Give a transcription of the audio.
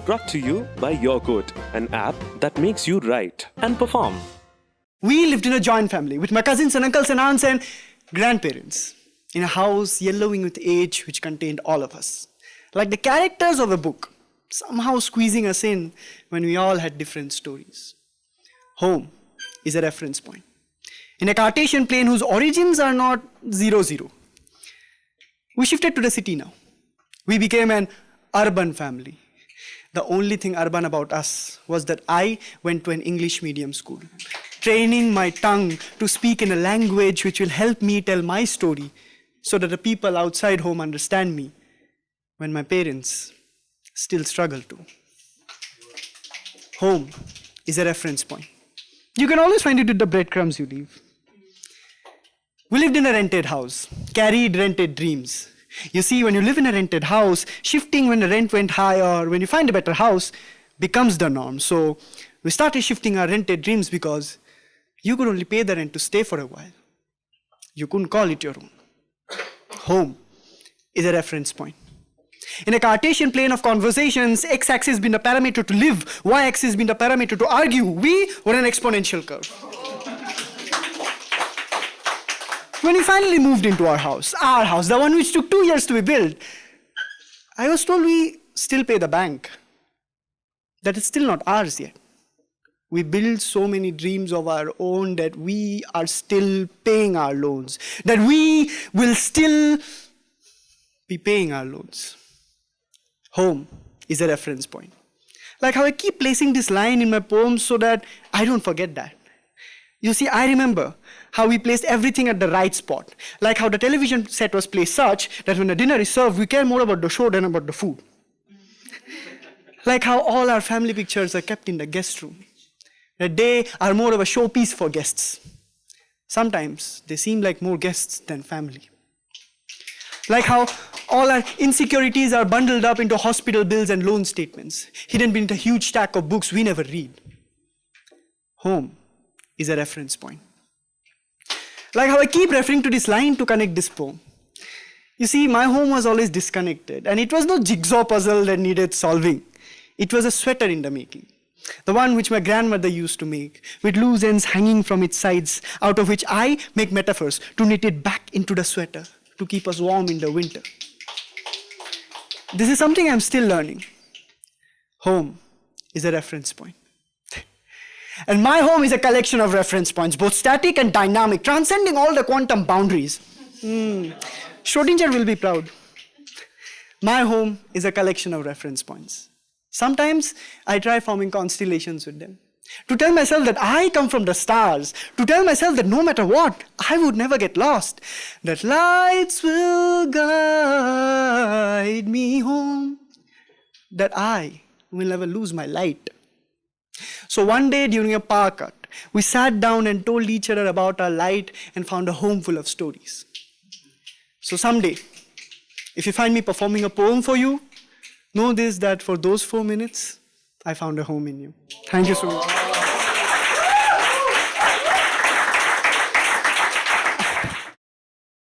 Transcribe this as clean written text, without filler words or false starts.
Brought to you by YourQuote, an app that makes you write and perform. We lived in a joint family with my cousins and uncles and aunts and grandparents in a house yellowing with age which contained all of us. Like the characters of a book, somehow squeezing us in when we all had different stories. Home is a reference point. In a Cartesian plane whose origins are not 0, 0. We shifted to the city now. We became an urban family. The only thing urban about us was that I went to an English medium school, training my tongue to speak in a language which will help me tell my story so that the people outside home understand me when my parents still struggle to. Home is a reference point. You can always find it with the breadcrumbs you leave. We lived in a rented house, carried rented dreams. You see, when you live in a rented house, shifting when the rent went high or when you find a better house becomes the norm. So we started shifting our rented dreams because you could only pay the rent to stay for a while. You couldn't call it your own. Home is a reference point. In a Cartesian plane of conversations, x-axis being the parameter to live, y-axis being the parameter to argue, we were an exponential curve. When we finally moved into our house, the one which took 2 years to be built, I was told we still pay the bank, that it's still not ours yet. We build so many dreams of our own that we are still paying our loans, that we will still be paying our loans. Home is a reference point. Like how I keep placing this line in my poems so that I don't forget that. You see, I remember how we placed everything at the right spot. Like how the television set was placed such that when the dinner is served, we care more about the show than about the food. Like how all our family pictures are kept in the guest room. That they are more of a showpiece for guests. Sometimes they seem like more guests than family. Like how all our insecurities are bundled up into hospital bills and loan statements, hidden beneath a huge stack of books we never read. Home is a reference point. Like how I keep referring to this line to connect this poem. You see, my home was always disconnected, and it was no jigsaw puzzle that needed solving. It was a sweater in the making. The one which my grandmother used to make, with loose ends hanging from its sides, out of which I make metaphors to knit it back into the sweater, to keep us warm in the winter. This is something I'm still learning. Home is a reference point. And my home is a collection of reference points, both static and dynamic, transcending all the quantum boundaries. Schrodinger will be proud. My home is a collection of reference points. Sometimes I try forming constellations with them. To tell myself that I come from the stars. To tell myself that no matter what, I would never get lost. That lights will guide me home. That I will never lose my light. So one day during a power cut, we sat down and told each other about our light and found a home full of stories. So someday, if you find me performing a poem for you, know this, that for those 4 minutes, I found a home in you. Thank you so much.